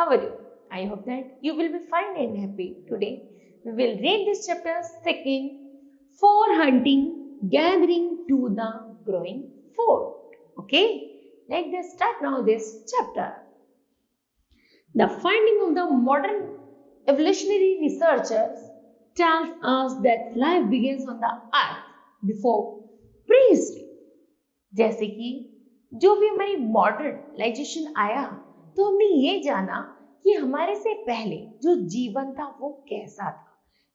How are you? I hope that you will be fine and happy. Today we will read this chapter second, for hunting, gathering to the growing food. Okay, let's start now this chapter. The finding of the modern evolutionary researchers tells us that life begins on the earth before prehistory. जैसे कि जो भी हमारी modernisation आया तो हमने ये जाना कि हमारे से पहले जो जीवन था वो कैसा था।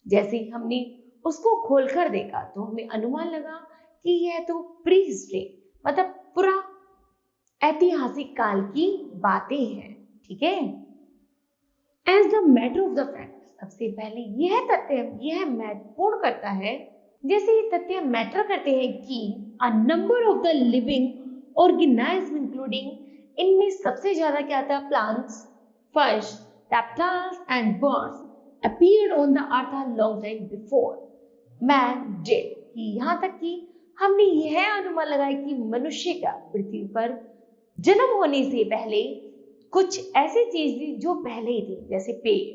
जैसे ही हमने उसको खोलकर देखा तो हमें अनुमान लगा कि यह तो प्री हिस्ट्री मतलब पूरा ऐतिहासिक काल की बातें हैं। ठीक है, as the matter of the fact, सबसे पहले यह तथ्य यह महत्वपूर्ण करता है, जैसे ये तथ्य मैटर करते हैं कि a number of the living organism including, इनमें सबसे ज्यादा क्या था, plants, fish, reptiles and birds appeared on the earth a long time before man did. यहाँ तक कि हमने यह अनुमान लगाया कि मनुष्य का पृथ्वी पर जन्म होने से पहले कुछ ऐसी चीज थी जो पहले ही थी, जैसे पेड़,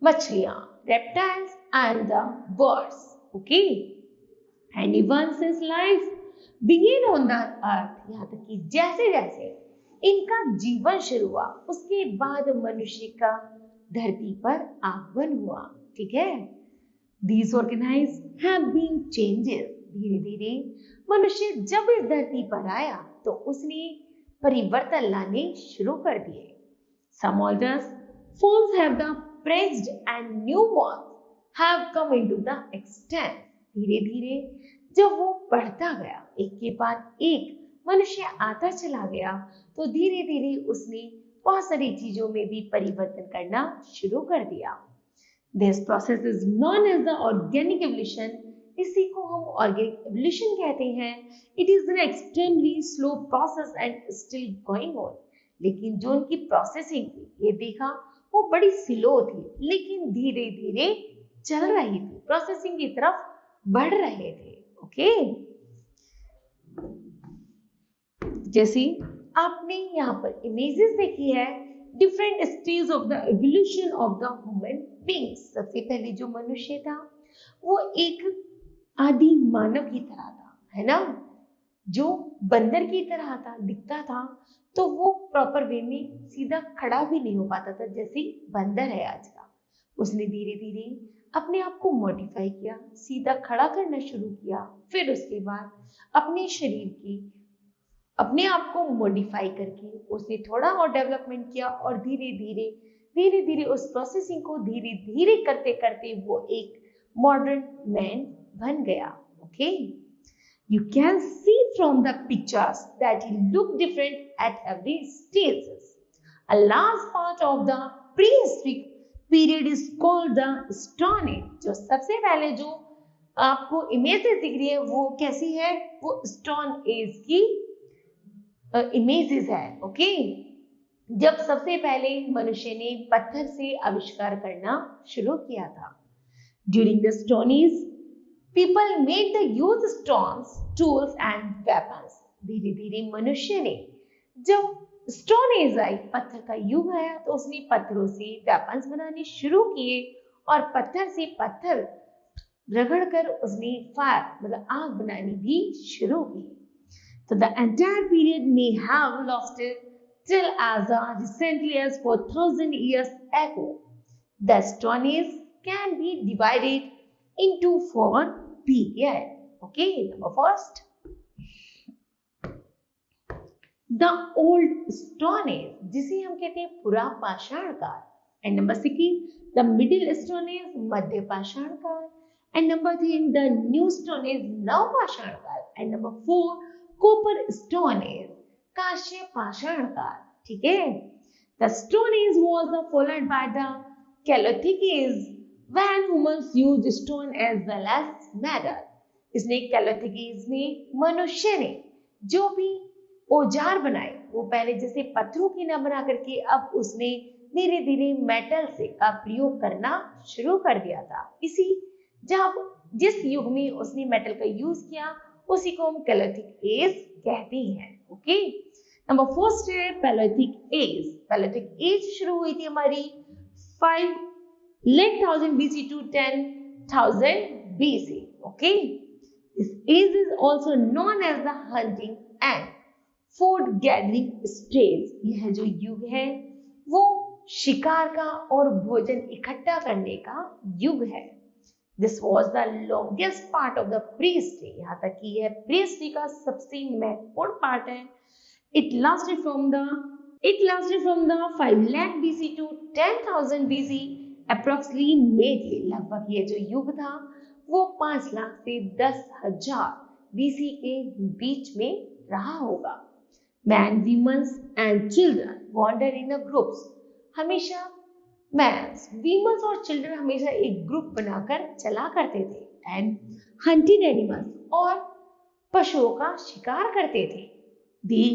मछलियां, reptiles and the birds. Okay, and even since life began on the earth, यहाँ तक कि जैसे जैसे इनका जीवन शुरू हुआ उसके बाद मनुष्य का धरती पर आगमन हुआ। ठीक है, these organisms have been changes, धीरे धीरे मनुष्य जब इस धरती पर आया तो उसने परिवर्तन लाने शुरू कर दिए। Some oldest forms have the praised and new ones have come into the extent। धीरे धीरे जब वो बढ़ता गया, एक के बाद एक मनुष्य आता चला गया, तो धीरे धीरे उसने बहुत सारी चीजों में भी परिवर्तन करना शुरू कर दिया। This process is known as the organic evolution, इसी को हम ऑर्गेनिक एवोल्यूशन कहते हैं। It is an extremely slow process and still going on. लेकिन जो उनकी प्रोसेसिंग थी, ये देखा वो बड़ी स्लो थी, लेकिन धीरे धीरे चल रही थी, प्रोसेसिंग की तरफ बढ़ रहे थे। ओके, जैसे आपने यहाँ पर इमेजेस देखी है, different stage of the evolution of the human beings. सबसे पहले जो मनुष्य था वो एक आदि मानव की तरह था, है ना, जो बंदर की तरह था, दिखता था, तो वो प्रॉपर वे में सीधा खड़ा भी नहीं हो पाता था जैसे बंदर है आज का। उसने धीरे धीरे अपने आप को मॉडिफाई किया, सीधा खड़ा करना शुरू किया, फिर उसके बाद अपने शरीर की अपने आप को मॉडिफाई करके उसने थोड़ा और डेवलपमेंट किया और धीरे धीरे उस प्रोसेसिंग को धीरे धीरे करते करते वो एक मॉडर्न मैन बन गया। Okay, you can see from the pictures that he look different at every stages. A large part of the prehistoric period is called the stone as. जो सबसे पहले जो आपको इमेजेस दिख रही है वो कैसी है, वो स्टोन एज की इमेजेस है। ओके, जब सबसे पहले मनुष्य ने पत्थर से आविष्कार करना शुरू किया था। During the stone as people made the use stones, tools and weapons. धीरे धीरे मनुष्य ने जब स्टोन एज आई, पत्थर का युग आया, तो उसने पत्थरों से वेपन्स बनाने शुरू किए और पत्थर से पत्थर रगड़कर उसने फायर मतलब आग बनानी भी शुरू की। तो the entire period may have lasted till as recently as 4,000 years ago. The Stone Age can be divided into 4 periods. Okay, number first, the Old Stone Age, जिसे हम कहते हैं पुरा पाषाण काल, and number second, the Middle Stone Age, मध्य पाषाण काल, and number 3, the New Stone Age, नव पाषाण काल, and number 4, Copper Stone Age, काश्य पाषाण काल। ठीक है, the Stone Age was followed by the Chalcolithic Age when humans used stone as well as metal। इसने Chalcolithic Age में मनुष्य ने जो भी औजार बनाए वो पहले जैसे पत्थरों की न बना करके अब उसने धीरे धीरे मेटल से का प्रयोग करना शुरू कर दिया था। इसी जब जिस युग में उसने मेटल का यूज किया उसी को हम Chalcolithic Age कहते हैं। ओके, नंबर फर्स्ट है पैलेथिक एज। पैलेथिक एज शुरू हुई थी हमारी 5,00,000 BC to 10,000 BC. Okay, this age is also known as the hunting and food gathering stage. यह जो युग है वो शिकार का और भोजन इकट्ठा करने का युग है। This was the longest part of the priestry. यहाँ तक कि यह priestry का सबसे महत्वपूर्ण पार्ट है। It lasted from the 5 lakh BC to 10,000 BC approximately. लगभग ये जो युग था वो 5 लाख से 10,000 BC के बीच में रहा होगा। Men, women and children wander in the groups. हमेशा मैन्स, वीमन्स और चिल्ड्रन हमेशा एक ग्रुप बनाकर चला करते थे एंड हंटेड एनिमल्स और पशुओं का शिकार करते थे। दी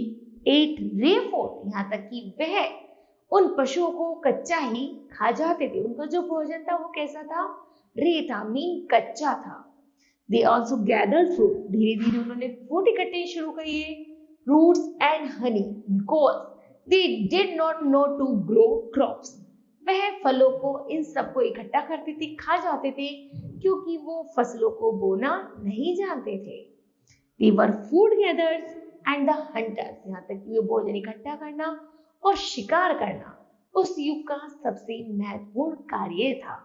एट रे फूड, यहाँ तक कि वह उन पशुओं को कच्चा ही खा जाते थे। उनका जो भोजन था वो कैसा था? रे था, मीन कच्चा था। दे ऑल्सो गैदर्ड फ्रूट, धीरे धीरे उन्होंने फ्रूट इकट्ठे शुरू किए, fruits and honey, because they did not know to grow crops. वह फलों को इन सबको इकट्ठा करते थे, खा जाते थे, क्योंकि वो फसलों को बोना नहीं जानते थे। They were food gatherers and the hunters. यहाँ तक कि वे भोजन इकट्ठा करना और शिकार करना उस युग का सबसे महत्वपूर्ण कार्य था।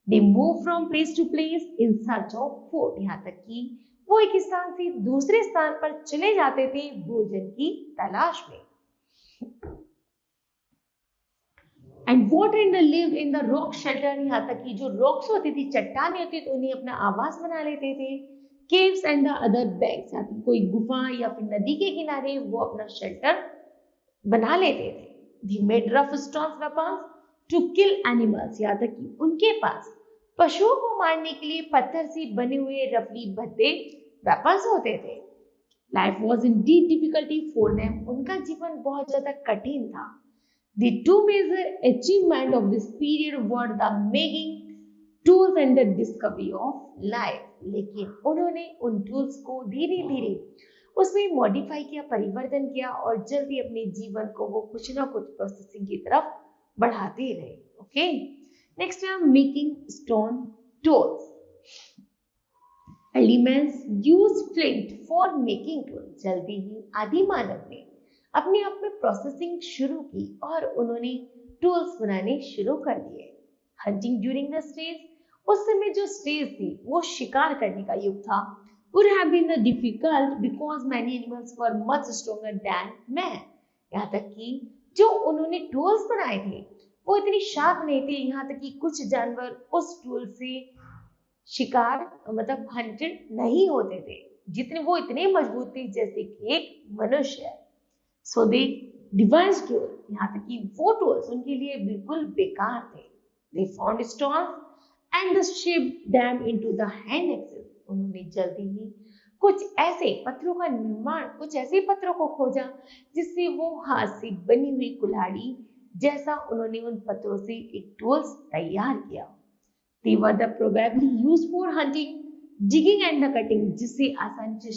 They moved from place to place in search of food. यहाँ तक कि वो एक स्थान से दूसरे स्थान पर चले जाते थे भोजन की तलाश में। And what and live in the rock shelter, यहाँ तक कि जो रॉक्स होती थी, चट्टानें होती थी, उन्हें अपना आवास बना लेते थे। Caves and the other banks, यहाँ तक कोई गुफा या फिर नदी के किनारे वो अपना शेल्टर बना लेते थे। They made rough stones weapons to kill animals, यहाँ तक कि उनके पास पशुओं को मारने के लिए पत्थर से बने हुए रफली भद्दे वेपन्स होते थे। Life was in deep difficulty for them, उनका जीवन बहुत ज्यादा कठिन था। The two major achievements of this period were the making tools and the discovery of life. लेकिन उन्होंने उन टूल्स को धीरे धीरे उसमें मॉडिफाई किया, परिवर्तन किया और जल्दी अपने जीवन को वो कुछ ना कुछ प्रोसेसिंग की तरफ बढ़ाते रहे। ओके, नेक्स्ट है making stone tools. Elements use flint for making tools. जल्दी ही आदि मानव ने अपने आप में प्रोसेसिंग शुरू की और उन्होंने टूल्स बनाने शुरू कर दिए। हंटिंग ड्यूरिंग द स्टेज, उस समय जो स्टेज थी वो शिकार करने का युग था। would have been difficult because many animals were much stronger than man. यहाँ तक कि जो उन्होंने टूल्स बनाए थे वो इतनी शार्प नहीं थे, यहाँ तक कि कुछ जानवर उस टूल से शिकार मतलब हंटेड नहीं होते थे, जितने वो इतने मजबूत थे जैसे कि एक मनुष्य। So they devised tool, यहाँ तक कि वो टूल्स उनके लिए बिल्कुल बेकार थे। They found stones and shaped them into the hand axes. उन्होंने जल्दी ही कुछ ऐसे पत्थरों का निर्माण, कुछ ऐसे पत्थरों को खोजा जिससे वो हाथ से बनी हुई कुल्हाड़ी जैसा उन्होंने उन पत्थरों से एक टूल्स तैयार किया। They were the probably used for hunting, digging and the cutting, जिससे आसानी से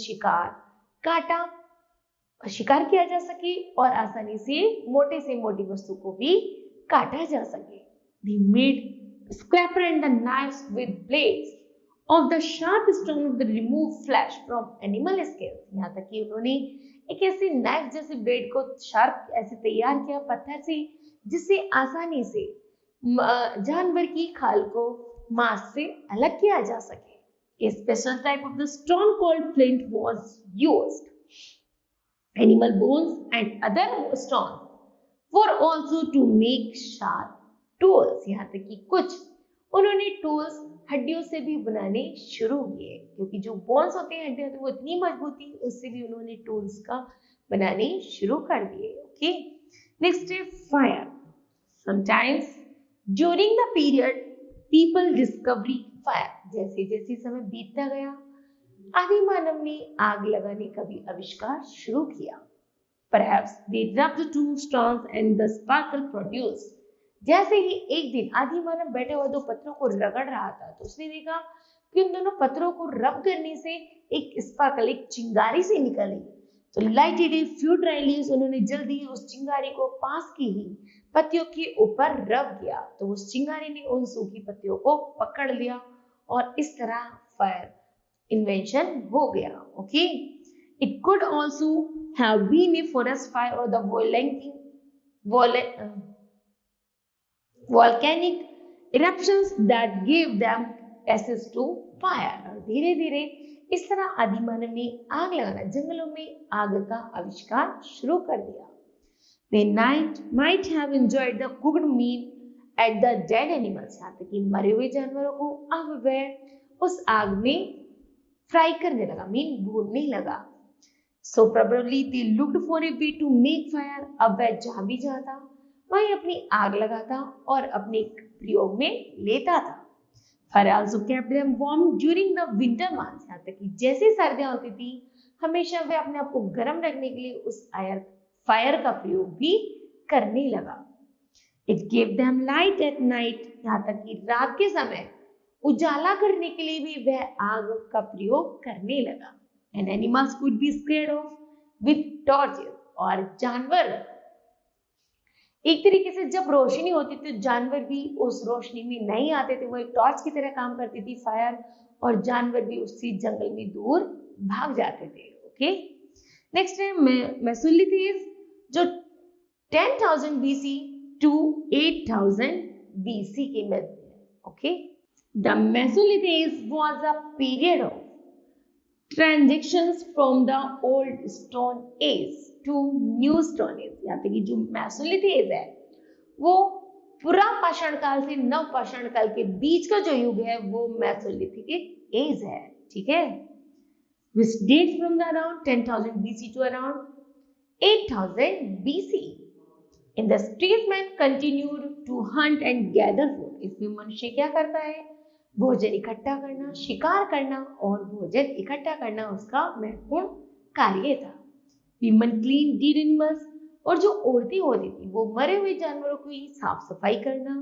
शिकार किया जा सके और आसानी से मोटे से मोटी वस्तु को भी काटा जा सके। They made scraper and the knives with blades of the sharp stone of the removed flesh from animal scales. यहाँ तक कि उन्होंने एक ऐसे नाइफ जैसे ब्लेड को शार्प ऐसे तैयार किया पत्थर से जिससे आसानी से जानवर की खाल को मांस से अलग किया जा सके। A special type of the stone called flint was used. Animal bones and other stones were also to make sharp tools. यहाँ तक कि कुछ उन्होंने टूल्स हड्डियों से भी बनाने शुरू किए, क्योंकि जो बोन्स होते हैं हड्डियां वो इतनी मजबूत थी, उससे भी उन्होंने टूल्स का बनाने शुरू कर दिए। ओके, नेक्स्ट है fire. Sometimes during the period people discovery fire, जैसे जैसे समय बीतता गया आदि मानव ने आग लगाने का भी आविष्कार शुरू किया। Perhaps they rubbed two stones and the sparkle produced. जैसे ही एक दिन आदि मानव बैठे हुए दो पत्थरों को रगड़ रहा था तो उसने देखा कि उन दोनों पत्थरों को रब करने से एक स्पार्कल, एक चिंगारी से निकली तो lighted a few dry leaves, उन्होंने जल्दी उस चिंगारी को पास की ही पत्तियों के ऊपर रब किया। तो उस चिंगारी ने उन सूखी पत्तियों को पकड़ लिया और इस तरह फायर इन्वेंशन हो गया। Okay, it could also have been a forest fire और the volcanic eruptions that gave them access to fire। धीरे धीरे इस तरह आदिमानव ने आग लगाना, जंगलों में आग का आविष्कार शुरू कर दिया। They might have enjoyed the cooked meat at the dead animals, यहाँ तक कि मरे हुए जानवरों को अब वह उस आग में फ्राई करने लगा, मीन भूनने लगा। So probably they looked for a way to make fire। अब वह जहां भी जाता वहीं अपनी आग लगाता और अपने प्रयोग में लेता था। Fire also kept them warm during the winter months, यहाँ तक कि जैसे सर्दियां होती थी हमेशा वह अपने आप को गर्म रखने के लिए उस फायर का प्रयोग भी करने लगा। It gave them light at night, यहाँ तक कि रात के समय उजाला करने के लिए भी वह आग का प्रयोग करने लगा। And animals could be scared off with torches, और जानवर एक तरीके से जब रोशनी होती थी जानवर भी उस रोशनी में नहीं आते थे, वो एक टॉर्च की तरह काम करती थी फायर, और जानवर भी उसी जंगल में दूर भाग जाते थे। ओके, नेक्स्ट है मेसोलिथिक, जो 10,000 BC to 8,000 BC के मध्य है। Okay, the Mesolithic was a period of transitions from the old stone age to new stone age. यहाँ पे जो मेसोलिथिक एज है वो पुरा पाषाण काल से नव पाषाण काल के बीच का जो युग है वो मेसोलिथिक एज है। ठीक है, which dates from the around 10,000 BC to around 8,000 BC। In the street man continued to hunt and gather food। इसमें मनुष्य क्या करता है, भोजन इकट्ठा करना, शिकार करना और भोजन इकट्ठा करना उसका महत्वपूर्ण कार्य था। Women clean dead animals, और जो औरतें होती थी वो मरे हुए जानवरों की साफ सफाई करना।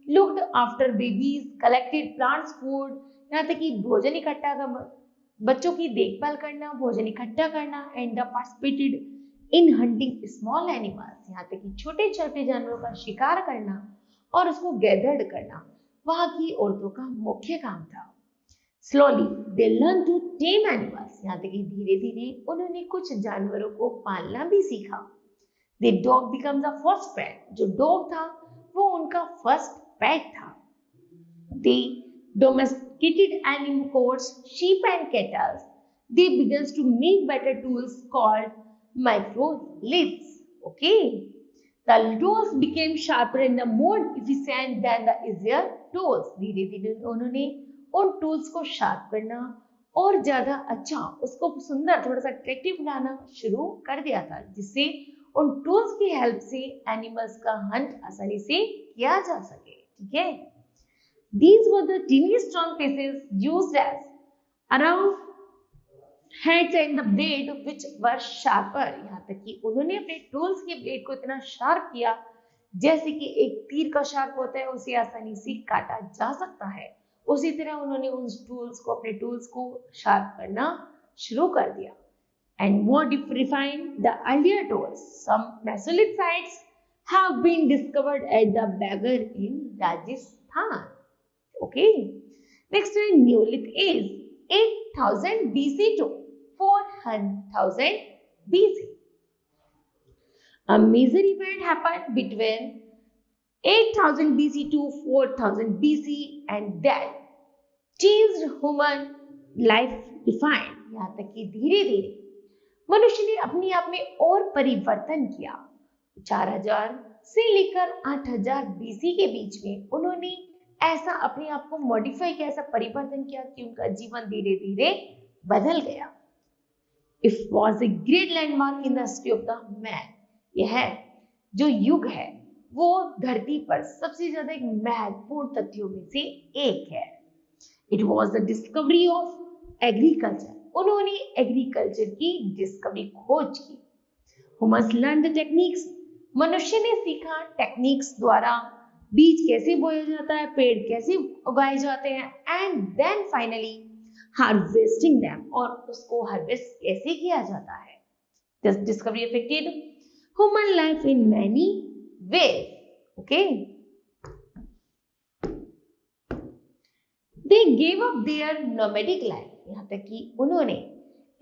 Looked after babies, collected plants food, यहाँ तक कि भोजन इकट्ठा करना, बच्चों की देखभाल करना, भोजन इकट्ठा करना। And participated in hunting small animals, यहाँ तक कि छोटे छोटे जानवरों का शिकार करना और उसको गैदर्ड करना वहां की औरतों का मुख्य काम था। Slowly they learned to tame animals, यहाँ तक कि धीरे धीरे उन्होंने कुछ जानवरों को पालना भी सीखा। The dog became the first pet, जो डॉग था वो उनका फर्स्ट पेट था। They domesticated animals, sheep and cattle. They began to make better tools called microliths. Okay, the tools became sharper and more efficient than the easier tools। धीरे धीरे उन्होंने उन tools को शार्प करना और ज्यादा अच्छा, उसको सुंदर, थोड़ा सा अट्रैक्टिव बनाना शुरू कर दिया था, जिससे उन टूल्स की हेल्प से एनिमल्स का हंट आसानी से किया जा सके। ठीक है, these were the tiny strong pieces used as around heads and the blade which were sharper। यहाँ तक कि उन्होंने अपने टूल्स के ब्लेड को इतना शार्प किया जैसे कि एक तीर का शार्प होता है, उसे आसानी से काटा जा सकता है। उसी तरह उन्होंने उन टूल्स को, अपने टूल्स को शार्प करना शुरू कर दिया। And more refined the earlier tools. Some mesolith sites have been discovered at the Bagar in Rajasthan. Okay. Next is Neolith age, 8,000 BC to 4,000 BC. A major event happened between 8,000 BC to 4,000 BC and that changed human life defined। यहाँ तक कि धीरे धीरे मनुष्य ने अपने आप में और परिवर्तन किया। 4,000 से लेकर 8,000 BC के बीच में उन्होंने ऐसा अपने आप को मॉडिफाई किया, ऐसा परिवर्तन किया कि उनका जीवन धीरे धीरे बदल गया। It was a great landmark in the history of the man। यह जो युग है वो धरती पर सबसे ज्यादा एक महत्वपूर्ण तथ्यों में से एक है। It was the discovery of agriculture। उन्होंने एग्रीकल्चर की डिस्कवरी, खोज की। Humans learned the techniques। मनुष्य ने सीखा टेक्निक्स द्वारा बीज कैसे बोया जाता है, पेड़ कैसे उगाए जाते हैं, and then finally harvesting them, और उसको हार्वेस्ट कैसे किया जाता है। This discovery affected human life in many ways. Okay. They gave up their nomadic life. यहाँ तक कि उन्होंने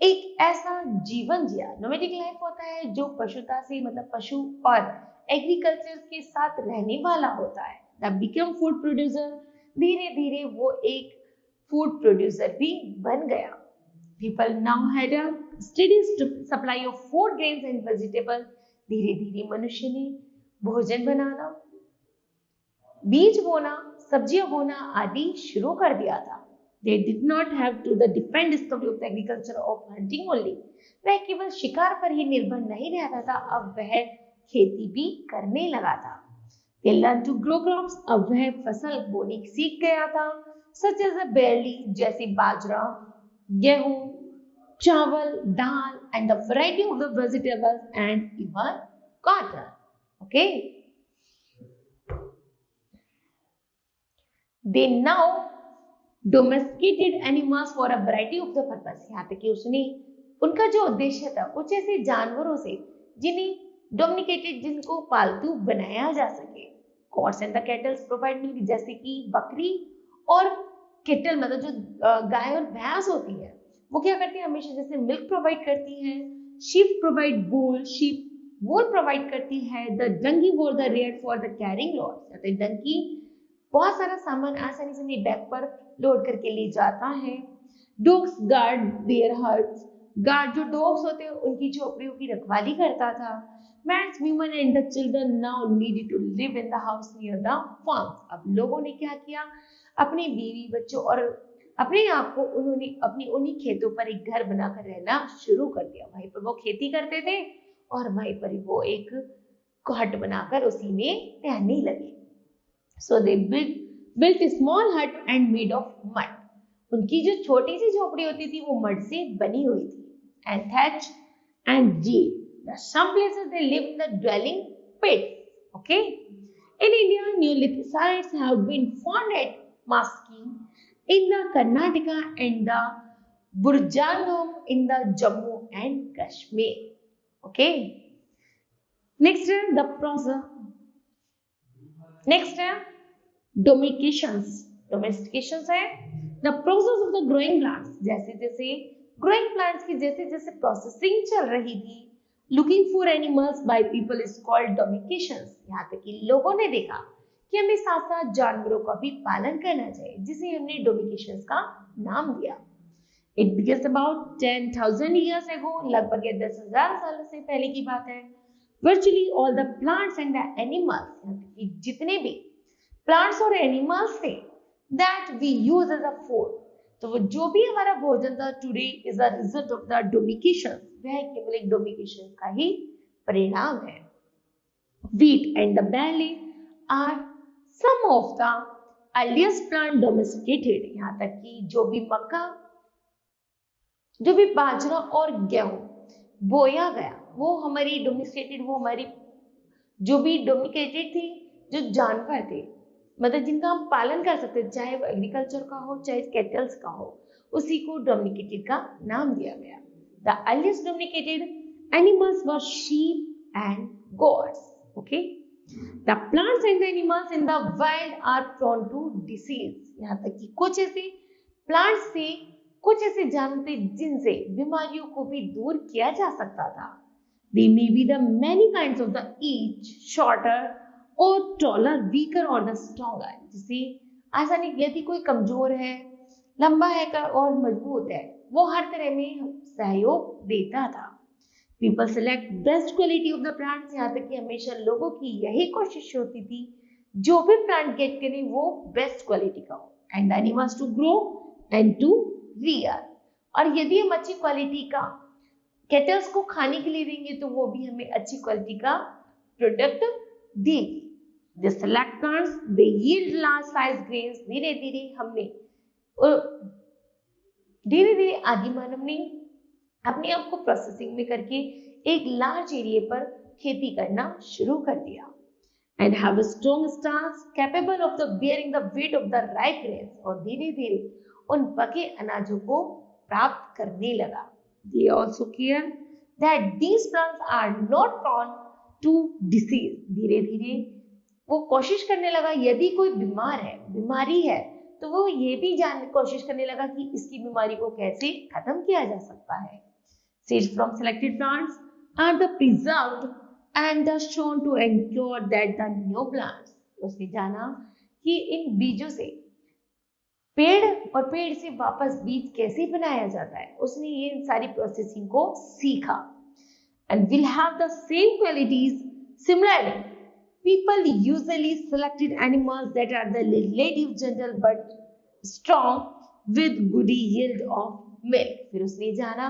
एक ऐसा जीवन जिया. नोमैडिक लाइफ होता है जो पशुता से मतलब पशु और एग्रीकल्चर के साथ रहने वाला होता है. The become food producer. धीरे धीरे वो एक फूड प्रोड्यूसर भी बन गया. People now had a steady supply of food, grains and vegetables. धीरे धीरे मनुष्य ने भोजन बनाना, बीज बोना, सब्जियां बोना आदि शुरू कर दिया था. They did not have to depend discovery of the agriculture of hunting only. वह केवल शिकार पर ही निर्भर नहीं रहता था, अब वह खेती भी करने लगा था. They learned to grow crops. अब वह फसल बोनी सीख गया था. Such as a barley, जैसे बाजरा, गेहूं, चावल, दाल and the variety of the vegetables and even cotton. Okay. They now domesticated animals for a variety of the purpose. यहाँ तक कि उसने उनका जो उद्देश्य था कुछ ऐसे जानवरों से जिन्हें डोमिनिकेटेड, जिनको पालतू बनाया जा सके. Goats and the cattle provide milk, जैसे कि बकरी और केटल मतलब जो गाय और भैंस होती है वो क्या करती है, हमेशा जैसे मिल्क प्रोवाइड करती है. Sheep provide wool. Sheep wool provide करती है. The donkey was the red for the carrying load. Donkey बहुत सारा सामान आसानी से अपने बैग पर लोड करके ले जाता है. Dogs guard their huts. Guard जो डॉग्स होते हैं उनकी झोपड़ियों की रखवाली करता था. Mans women and the children now needed to live in the house near the farms. अब लोगों ने क्या किया, अपने बीवी बच्चों और अपने आप को उन्होंने अपनी उन्हीं खेतों पर एक घर बनाकर रहना शुरू कर दिया. वहीं पर वो खेती करते थे और वहीं पर वो एक हट बनाकर उसी में रहने लगे. So they built a small hut and made of mud. उनकी जो छोटी सी झोपड़ी होती थी वो मड से बनी हुई थी. And thatch and deep. Some places they live in the dwelling pits. Okay. In India, Neolithic sites have been found at Maski in the Karnataka and the Burjangam in the Jammu and Kashmir. Okay. Next, the process. Next है domestications. Domestications है the process of the growing plants. जैसे जैसे growing plants की जैसे जैसे processing चल रही थी, looking for animals by people is called domestications. यहाँ तक कि लोगों ने देखा कि हमें साथ साथ जानवरों का भी पालन करना चाहिए, जिसे हमने domestications का नाम दिया. It begins about 10,000 years ago. लगभग 10,000 सालों से पहले की बात है. Virtually all the plants and the animals, जितने भी plants और animals थे that we use as a food, तो वो जो भी हमारा भोजन था today is a result of the domestication. वह केवल एक domestication का ही परिणाम है. Wheat and the barley are some of the earliest plant domesticated. यहाँ तक कि जो भी मक्का, जो भी बाजरा और गेहूं बोया गया वो हमारी डोमिस्टिकेटेड, वो हमारी जो भी डोमिस्टिकेटेड थी, जो जानवर थे मतलब जिनका हम पालन कर सकते थे, चाहे वो एग्रीकल्चर का हो चाहे कैटल्स का हो, उसी को डोमिस्टिकेटेड का नाम दिया गया. The earliest domesticated animals were sheep and goats. Okay. The plants and the animals in the wild are prone to disease. यहाँ तक कि कुछ ऐसे प्लांट्स से, कुछ ऐसे जानवर थे जिनसे बीमारियों को भी दूर किया जा सकता था. They may be the many kinds of the each shorter or taller, weaker or the stronger. जिसे आसानी यदि कोई कमजोर है, लंबा है और मजबूत है, वो हर तरह में सहयोग देता था. People select best quality of the plants. यहाँ तक कि हमेशा लोगों की यही कोशिश होती थी जो भी प्लांट गेट करें वो बेस्ट क्वालिटी का हो. And the animals to grow and to rear. और यदि हम अच्छी क्वालिटी का केटल्स को खाने के लिए देंगे तो वो भी हमें अच्छी क्वालिटी का प्रोडक्ट देगी. The select plants, they yield large size grains. धीरे धीरे आदि मानव ने अपने आप को प्रोसेसिंग में करके एक लार्ज एरिया पर खेती करना शुरू कर दिया. And have a strong stance capable of the bearing the weight of the ripe grains. और धीरे धीरे उन पके अनाजों को प्राप्त करने लगा. They also care that these plants are not prone to disease. धीरे धीरे वो कोशिश करने लगा यदि कोई बीमार है, बीमारी है, तो वो ये भी कोशिश करने लगा कि इसकी बीमारी को कैसे खत्म किया जा सकता है. Seeds from selected plants are the preserved and the shown to ensure that the new plants. उसने जाना कि इन बीजों से पेड़ और पेड़ से वापस बीज कैसे बनाया जाता है. उसने ये सारी प्रोसेसिंग को सीखा. And will have the same qualities. Similarly, people usually selected animals that are the relative gentle but strong with good yield of milk. फिर उसने जाना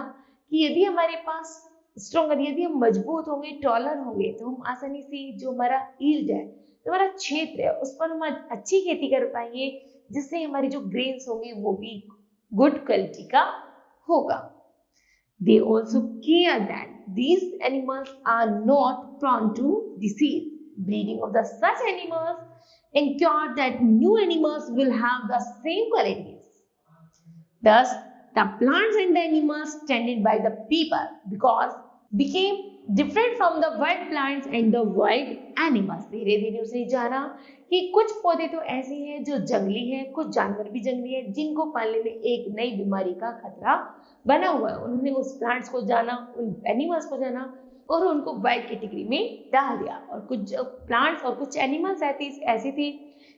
कि यदि हमारे पास स्ट्रॉन्गर, यदि हम मजबूत होंगे, टॉलर होंगे, तो हम आसानी से जो हमारा यील्ड है, जो हमारा क्षेत्र है, उस पर हम अच्छी खेती कर पाएंगे, जिससे हमारी जो ग्रेन्स होंगे वो भी गुड क्वालिटी का होगा. They also care that these animals are not prone to disease. Breeding of the such animals ensure that new animals will have the same qualities. Thus, the plants and the animals tended by the people became different from the wild plants and the wild animals. धीरे धीरे उसने जाना कि कुछ पौधे तो ऐसे हैं जो जंगली हैं, कुछ जानवर भी जंगली हैं, जिनको पालने में एक नई बीमारी का खतरा बना हुआ है. उन्होंने उस प्लांट्स को जाना, उन एनिमल्स को जाना और उनको वाइल्ड कैटेगरी में डाल दिया. और कुछ प्लांट्स और कुछ एनिमल्स ऐसे थे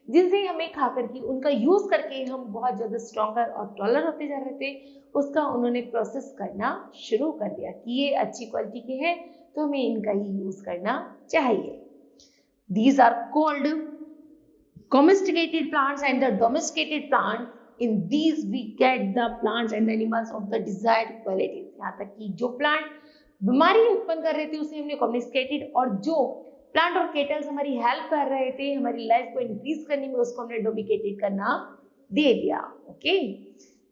जिनसे हमें खा करके, उनका यूज करके हम बहुत ज्यादा स्ट्रॉन्गर और टॉलर होते जा रहे थे. उसका उन्होंने प्रोसेस करना शुरू कर दिया कि ये अच्छी क्वालिटी के हैं तो हमें इनका ही यूज करना चाहिए. These are called domesticated plants and the domesticated plants. In these we get the plants and the animals of the desired qualities. यहाँ तक कि जो प्लांट बीमारी उत्पन्न कर रहे थे उसे हमने कॉम्युनिकेटेड, और जो प्लांट और केटल्स हमारी हेल्प कर रहे थे हमारी लाइफ को इंक्रीज करने में, उसको हमने डोमिकेटेड करना दे दिया. Okay,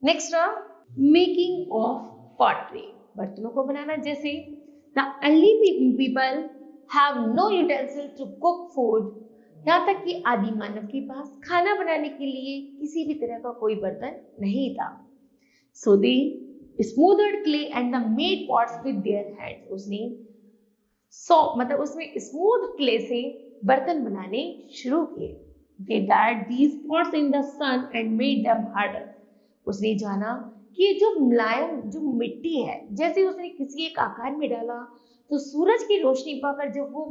next making of pottery. बर्तनों को बनाना. जैसे the early people have no utensil to cook food. यहाँ तक कि आदि मानव के पास खाना बनाने के लिए किसी भी तरह का कोई बर्तन नहीं था. So they smoothed clay and they made pots with their hands. उसने मतलब उसमें स्मूथ क्ले से बर्तन बनाने शुरू किए. They dried these pots in the sun and made them harder. उसने जाना कि जो मुलायम जो मिट्टी है, जैसे उसने किसी एक आकार में डाला तो सूरज की रोशनी पाकर जब वो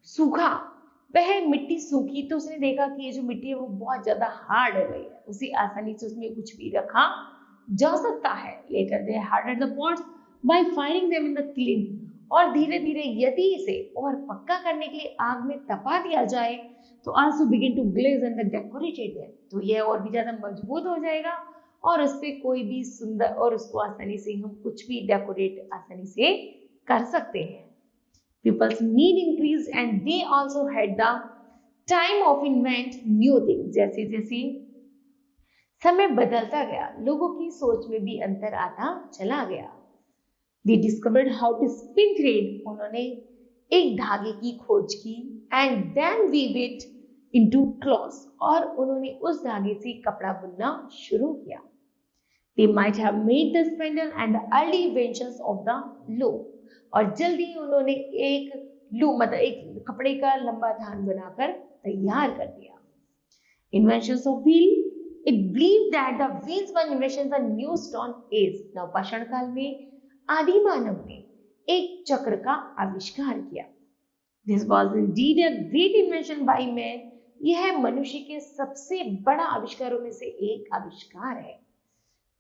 सूखा, वह मिट्टी सूखी, तो उसने देखा कि ये जो मिट्टी है वो बहुत ज्यादा हार्ड हो गई है, उसे आसानी से उसमें कुछ भी रखा जा सकता है. Later they hardened the pots by firing them in the kiln. और धीरे धीरे यदि इसे और पक्का करने के लिए आग में तपा दिया जाए तो also begin to glaze and decorated है, तो यह और भी ज्यादा मजबूत हो जाएगा और उस पे कोई भी सुंदर, और उसको आसानी से हम कुछ भी डेकोरेट आसानी से कर सकते हैं. People's need increased and they also had the time of invent new things. जैसे जैसे समय बदलता गया, लोगों की सोच में भी अंतर आता चला गया. They discovered how to spin thread. उन्होंने एक धागे की खोज की and then weave it into cloth. और उन्होंने उस धागे से कपड़ा बुनना शुरू किया. They might have made the spindle and the early inventions of the loom. और जल्दी उन्होंने एक लूम मतलब एक कपड़े का लंबा धान बनाकर तैयार कर दिया. Inventions of wheel. It believed that the wheels were inventions of new stone age. नवपाषाण काल में आदि मानव ने एक चक्र का आविष्कार किया. This was indeed a great invention by man. यह मनुष्य के सबसे बड़ा आविष्कारों में से एक आविष्कार है.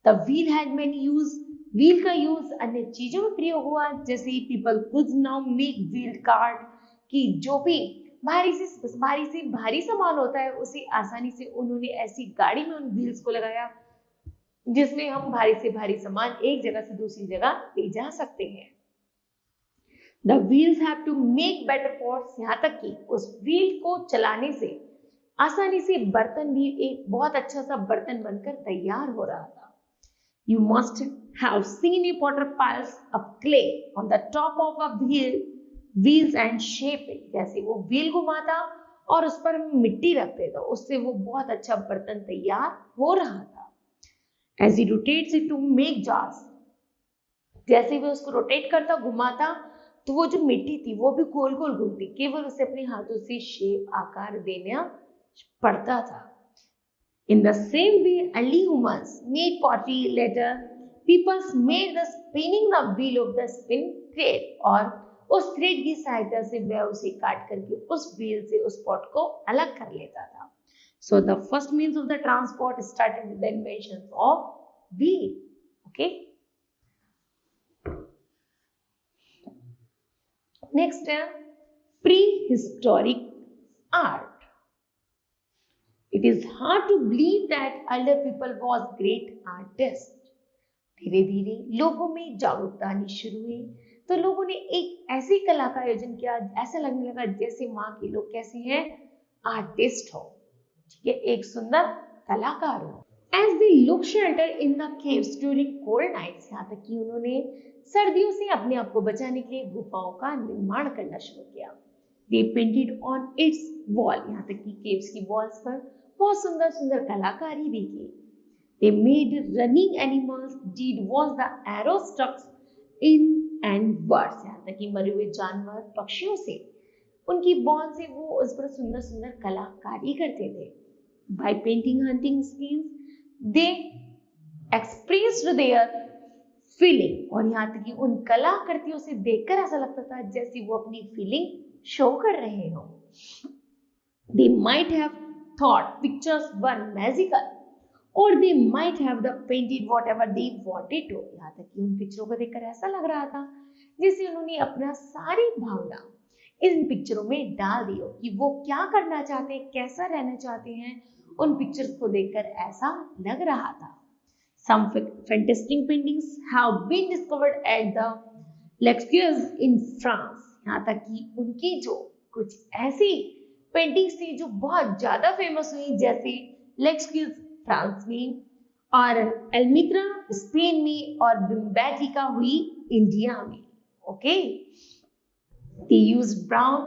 The wheel had many use. Wheel का यूज अन्य चीजों में प्रयोग हुआ. जैसे people could now make wheel cart, कि जो भी भारी से भारी सामान होता है उसे आसानी से उन्होंने ऐसी गाड़ी में उन व्हील्स को लगाया जिसमें हम भारी से भारी सामान एक जगह से दूसरी जगह ले जा सकते हैं. The wheels have to make better pots. यहाँ तक कि उस व्हील को चलाने से आसानी से बर्तन भी एक बहुत अच्छा सा बर्तन बनकर तैयार हो रहा था. You must have seen a potter piles of clay on the top of a wheels and shape it. जैसे वो व्हील घुमाता और उस पर मिट्टी रखते थे, उससे वो बहुत अच्छा बर्तन तैयार हो रहा था. As he rotates it to make jars, जैसे भी उसको रोटेट करता घुमाता तो वो जो मिट्टी थी वो भी गोल गोल घूमती, केवल उसे अपने हाथों से शेप आकार देना पड़ता था। In the same way, early humans made pottery. Later, people made the spinning the wheel of the spin thread, और उस थ्रेड की सहायता से वह उसे काट करके उस व्हील से उस पॉट को अलग कर लेता था। So the first means of the transport started with the invention of wheel. Okay. Next, prehistoric art. It is hard to believe that elder people was great artists. धीरे धीरे लोगों में जागरूकता आनी शुरू हुई तो लोगों ने एक ऐसी कला का आयोजन किया, ऐसा लगने लगा जैसे वहां के लोग कैसे हैं, आर्टिस्ट हो, ठीक है, एक सुंदर कलाकार हो। As they look shelter in the caves during cold nights, यहाँ तक कि उन्होंने सर्दियों से अपने आप को बचाने के लिए गुफाओं का निर्माण करना शुरू किया। They painted on its wall, यहाँ तक कि केव्स की वॉल्स पर बहुत सुंदर सुंदर कलाकारी भी की। They made running animals, did was the arrow stuck in and birds, यहाँ तक कि मरे हुए जानवर पक्षियों से उनकी बॉल से वो उस पर सुंदर सुंदर कलाकारी करते थे। By painting hunting scenes, they expressed their feeling, और यहाँ तक कि उन कलाकृतियों से देखकर ऐसा लगता था जैसे वो अपनी फीलिंग शो कर रहे हो। They might have thought pictures were magical, or they might have the painted whatever they wanted to, यहाँ तक कि उन पिक्चरों को देखकर ऐसा लग रहा था जैसे उन्होंने अपना सारी भावना इन पिक्चरों में डाल दी हो कि वो क्या करना चाहते हैं, कैसा रहना चाहते हैं, उन पिक्चर्स को देखकर ऐसा लग रहा था। Some fantastic paintings have been discovered at the L'Excuse in France, यहाँ तक कि उनकी जो कुछ ऐसी पेंटिंग्स थी जो बहुत ज्यादा फेमस हुई, जैसे L'Excuse फ्रांस में और एल्मित्रा स्पेन में और बिम्बेटिका हुई इंडिया में। Okay, they used brown,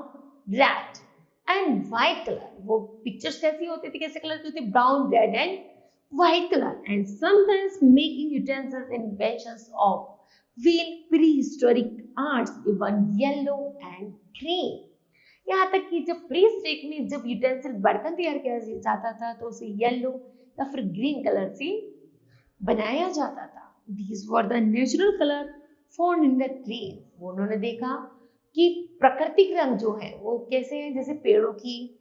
red and white color, वो पिक्चर्स कैसी होती थी, कैसे कलर की होती, brown, red and white color, and sometimes making utensils inventions of wheel prehistoric arts, even yellow and green। यहाँ तक कि जब प्रीहिस्टोरिक में जब यूटेंसिल बर्तन तैयार किया जाता था तो उसे येलो या फिर ग्रीन कलर से बनाया जाता था। These were the natural color found in the trees। उन्होंने देखा कि प्राकृतिक रंग जो है वो कैसे हैं, जैसे पेड़ों की,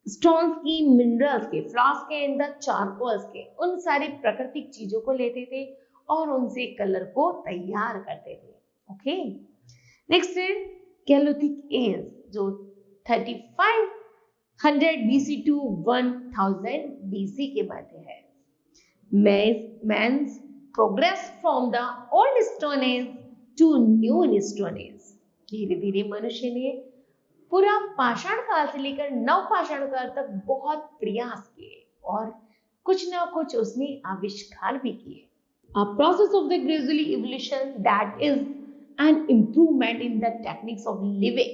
स्टोन्स की, मिनरल्स के, फ्लावर्स के एंड द चारकोल्स के, उन सारी प्राकृतिक चीजों को लेते थे और उनसे कलर को तैयार करते थे। ओके, नेक्स्ट है कैलोथिक एज, जो 3500 BC to 1000 BC के मध्य है। Man's progress from the old stone age to new stone age, धीरे धीरे मनुष्य ने पूरा पाषाण काल से लेकर नव पाषाण काल तक बहुत प्रयास किए और कुछ ना कुछ उसने आविष्कार भी किए। A process of the gradual evolution that is an improvement in the techniques of living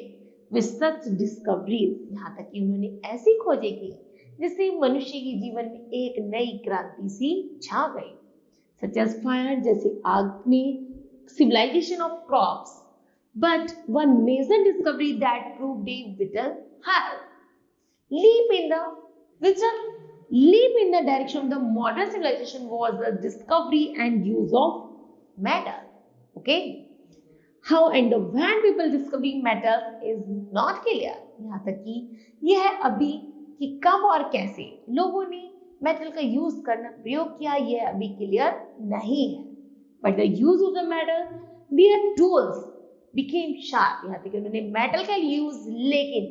with such discoveries, यहाँ तक कि उन्होंने ऐसी खोजें की जिससे मनुष्य के जीवन में एक नई क्रांति सी छा गई। Such as fire, जैसे आग में, civilization of crops, but one major discovery that proved a vital help leap in the direction of the modern civilization was the discovery and use of metal. Okay, how and when people discovering metal is not clear, यहाँ तक कि यह अभी कि कब और कैसे लोगों ने मेटल का यूज करना प्रयोग किया यह अभी क्लियर नहीं है। But the use of the metal, there tools became sharp, यहाँ तक कि उन्होंने मेटल का यूज लेकिन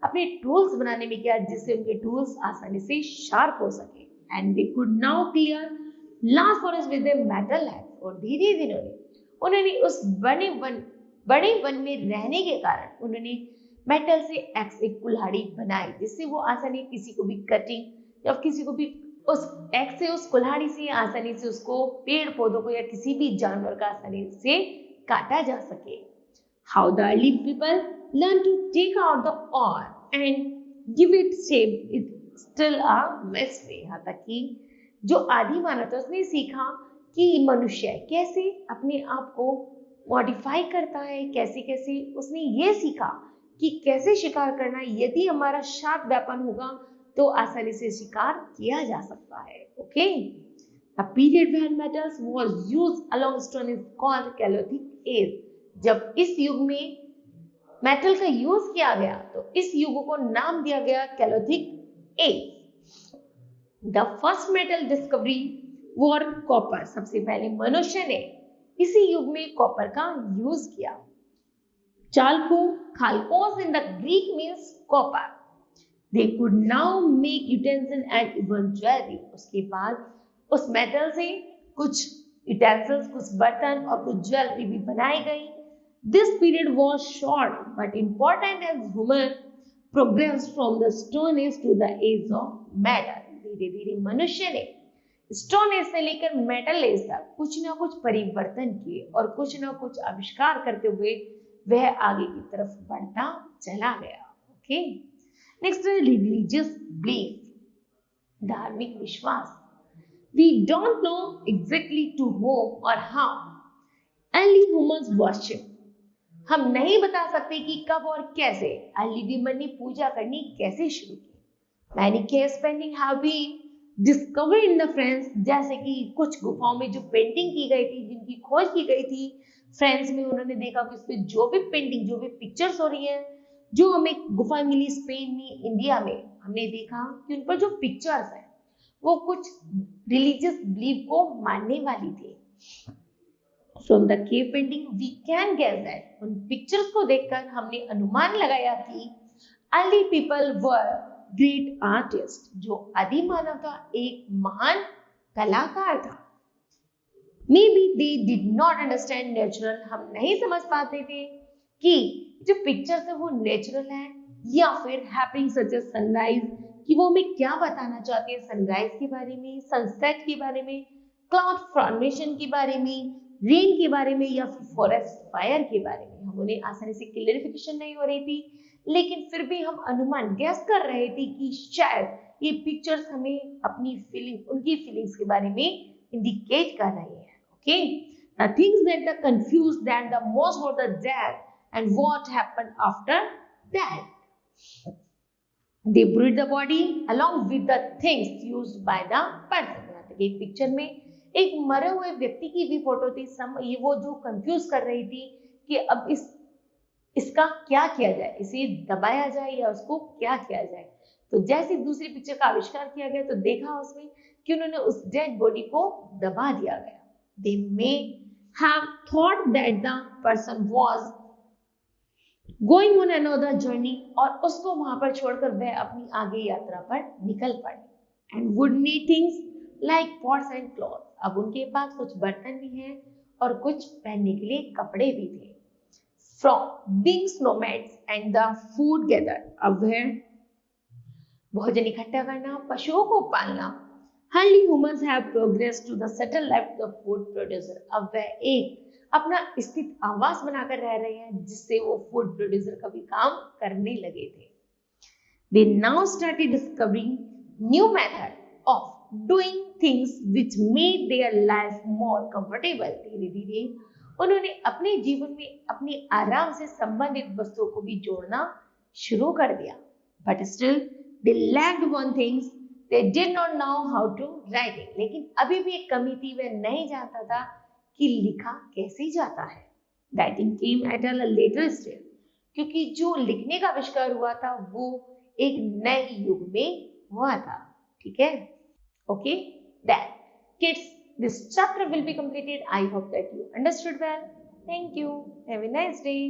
अपने टूल्स बनाने में किया जिससे उनके टूल्स आसानी से शार्प हो सके। And they could now clear large forest with the metal land, और धीरे धीरे उन्होंने उस बड़े वन में रहने के कारण उन्होंने मेटल से एक कुल्हाड़ी बनाई जिससे वो आसानी किसी को भी कटिंग या किसी को भी उस एक्स से उस कुल्हाड़ी से आसानी से उसको पेड़ पौधों को या किसी भी जानवर का आसानी से काटा जा सके। How the early people learn to take out the ore and give it shape is still a mystery, यहाँ तक कि जो आदि मानव था उसने सीखा कि मनुष्य कैसे अपने आप को मॉडिफाई करता है, कैसे कैसे उसने ये सीखा कि कैसे शिकार करना, यदि हमारा शार्प वेपन होगा तो आसानी से शिकार किया जा सकता है। Okay, the period when metals was used along stone is called chalcolithic age. जब इस युग में मेटल का यूज किया गया तो इस युग को नाम दिया गया chalcolithic age. The first metal discovery was copper. सबसे पहले मनुष्य ने इसी युग में कॉपर का यूज किया। Chalco khalkos in the Greek means copper. They could now make utensil and even jewellery. उसके बाद उस मेटल से कुछ यूटेंसिल्स, कुछ बर्तन और कुछ ज्वेलरी भी बनाई गई। This period was short but important as human progress from the stone age to the age of metal. धीरे धीरे मनुष्य ने स्टोन एज से लेकर मेटल एज तक कुछ ना कुछ परिवर्तन किए और कुछ ना कुछ आविष्कार करते हुए वह आगे की तरफ बढ़ता चला गया। ओके, नेक्स्ट रिलीजियस बिलीफ, धार्मिक विश्वास। We don't know exactly to whom और हाउ अर्ली ह्यूमंस वर्शिप। हम नहीं बता सकते कि कब और कैसे अर्ली ह्यूमन ने पूजा करनी कैसे शुरू की। Many caves painting have been discovered in the France. जैसे कि कुछ गुफाओं में जो पेंटिंग की गई थी, जिनकी खोज की गई थी फ्रांस में, उन्होंने देखा कि उसमें जो भी पेंटिंग, जो भी पिक्चर्स हो रही है, जो हमें गुफा मिली स्पेन में, इंडिया में, हमने देखा कि उन पर जो पिक्चर्स है वो कुछ रिलीजियस बिलीफ को मानने वाली थी। From the cave painting, we can guess that उन पिक्चर्स को देखकर हमने अनुमान लगाया कि early people were great artists। जो आदि मानव था एक महान कलाकार था। Maybe they did not understand natural। हम नहीं समझ पाते थे कि जो पिक्चर्स है वो नेचुरल है या फिर हैपनिंग सच एज सनराइज, कि वो हमें क्या बताना चाहते हैं सनराइज के बारे में, सनसेट के बारे में, क्लाउड फॉर्मेशन के बारे में, रेन के बारे में या फिर फॉरेस्ट फायर के बारे में। हम उन्हें आसानी से क्लियरिफिकेशन नहीं हो रही थी, लेकिन फिर भी हम अनुमान गैस कर रहे थे कि शायद ये पिक्चर्स हमें अपनी फीलिंग, उनकी फीलिंग्स के बारे में इंडिकेट कर रही है। Okay, the things that are confused that the most were the death and what happened after that. They buried the body along with the things used by the person। एक picture में एक मरे हुए व्यक्ति की भी फोटो थी। ये वो जो कंफ्यूज कर रही थी कि अब इसका क्या किया जाए, इसे दबाया जाए या उसको क्या किया जाए। तो जैसे दूसरी पिक्चर का आविष्कार किया गया तो देखा उसमें कि उन्होंने उस डेड बॉडी को दबा दिया गया। They may have thought that the person was going on another journey, और उसको वहां पर छोड़कर वह अपनी आगे यात्रा पर निकल पड़े। And would need things like pots and cloths। अब उनके पास कुछ बर्तन भी हैं और कुछ पहनने के लिए कपड़े भी थे। From being nomads and the food gathered। अब वह भोजन इकट्ठा करना, पशुओं को पालना। Early humans have progressed to the settled life of the food producer। अब वह एक अपना स्थित आवास बनाकर रह रहे हैं जिससे वो फूड प्रोड्यूसर का भी काम करने लगे थे। They now started discovering new method of doing things which made their life more comfortable। धीरे धीरे उन्होंने अपने जीवन में अपने आराम से संबंधित वस्तुओं को भी जोड़ना शुरू कर दिया। But still they lacked one thing, they did not know how to write it। लेकिन अभी भी एक कमी थी, वह नहीं जानता था कि लिखा कैसे जाता है। Writing came at a later stage। क्योंकि जो लिखने का आविष्कार हुआ था वो एक नए युग में हुआ था। ठीक है, okay, then kids, this chapter will be completed। I hope that you understood well। Thank you, have a nice day।